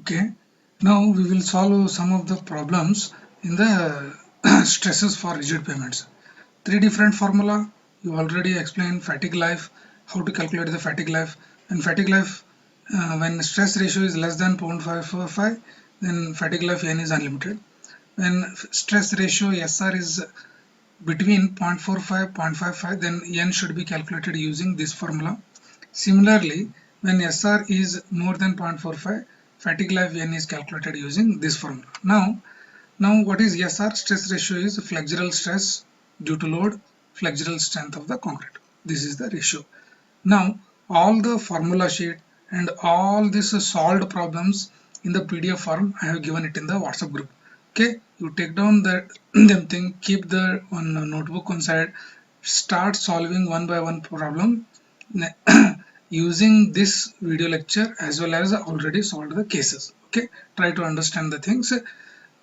Okay, now we will solve some of the problems in the stresses for rigid payments. Three different formula. You already explained fatigue life, how to calculate the fatigue life. And fatigue life, when stress ratio is less than 0.545, then fatigue life n is unlimited. When stress ratio SR is between 0.45 0.55, then n should be calculated using this formula. Similarly, when SR is more than 0.45, fatigue life n is calculated using this formula. Now what is SR? Stress ratio is flexural stress due to load, flexural strength of the concrete. This is the ratio. Now all the formula sheet and all these solved problems in the PDF form, I have given it in the WhatsApp group. Okay, you take down the them thing, keep the one notebook on side, start solving one by one problem using this video lecture as well as already solved the cases. Okay, try to understand the things.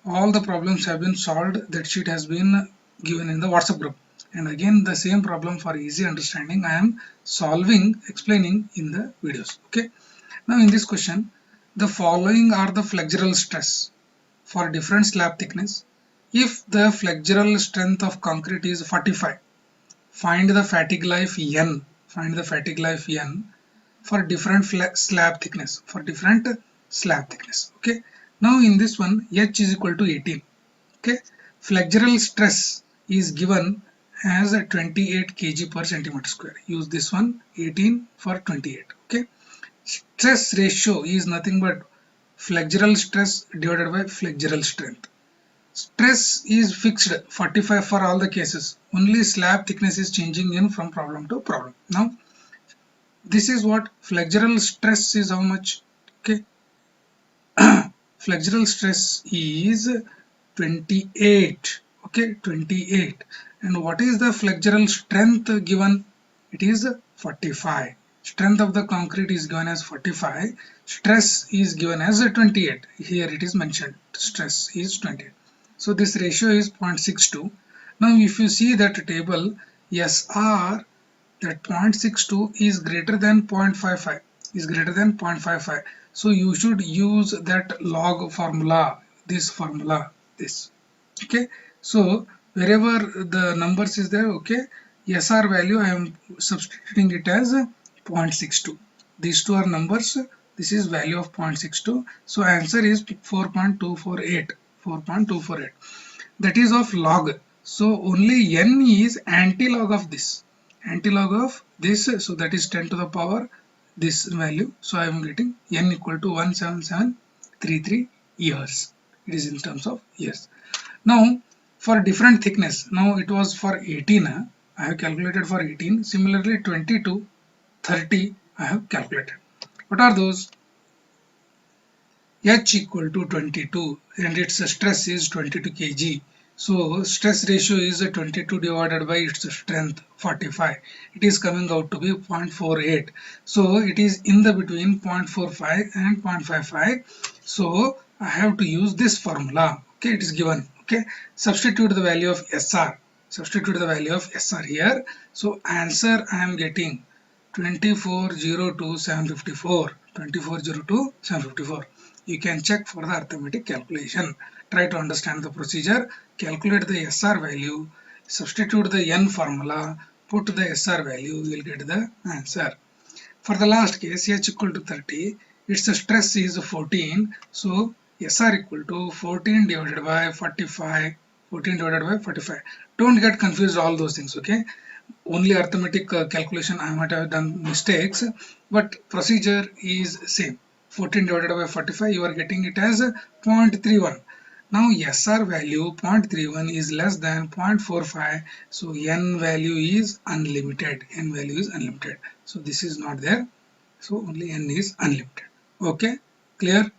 All the problems have been solved. That sheet has been given in the WhatsApp group, and again the same problem for easy understanding I am explaining in the videos. Okay, now in this question, the following are the flexural stress for different slab thickness. If the flexural strength of concrete is 45, find the fatigue life n. Find the fatigue life n for different slab thickness. Okay. Now in this one, H is equal to 18. Okay. Flexural stress is given as 28 kg per centimeter square. Use this one, 18 for 28. Okay. Stress ratio is nothing but flexural stress divided by flexural strength. Stress is fixed 45 for all the cases. Only slab thickness is changing in from problem to problem. Now this is what flexural stress is, how much. Okay, flexural stress is 28. Okay, 28. And what is the flexural strength given? It is 45. Strength of the concrete is given as 45. Stress is given as 28. Here it is mentioned stress is 28. So this ratio is 0.62. Now if you see that table, SR, that 0.62 is greater than 0.55, is greater than 0.55. So you should use that log formula, this formula, this. Okay, so wherever the numbers is there, okay, SR value I am substituting it as 0.62. These two are numbers. This is value of 0.62. So answer is 4.248. 4.248. That is of log. So only n is anti-log of this. Anti-log of this. So that is 10 to the power this value. So I am getting n equal to 17733 years. It is in terms of years. Now for different thickness, now it was for 18, I have calculated for 18. Similarly 22, 30 I have calculated. What are those? H equal to 22 and its stress is 22 kg. So stress ratio is 22 divided by its strength 45. It is coming out to be 0.48. So it is in the between 0.45 and 0.55. So I have to use this formula. Okay, it is given. Okay, substitute the value of SR. Substitute the value of SR here. So answer I am getting 2402,754. 2402,754. You can check for the arithmetic calculation. Try to understand the procedure. Calculate the SR value. Substitute the N formula. Put the SR value. You will get the answer. For the last case, H equal to 30. Its stress is 14. So SR equal to 14 divided by 45. 14 divided by 45. Don't get confused all those things. Okay. Only arithmetic calculation I might have done mistakes, but procedure is same. 14 divided by 45, you are getting it as 0.31. Now SR value 0.31 is less than 0.45, so N value is unlimited. N value is unlimited. So this is not there. So only N is unlimited. Okay, clear?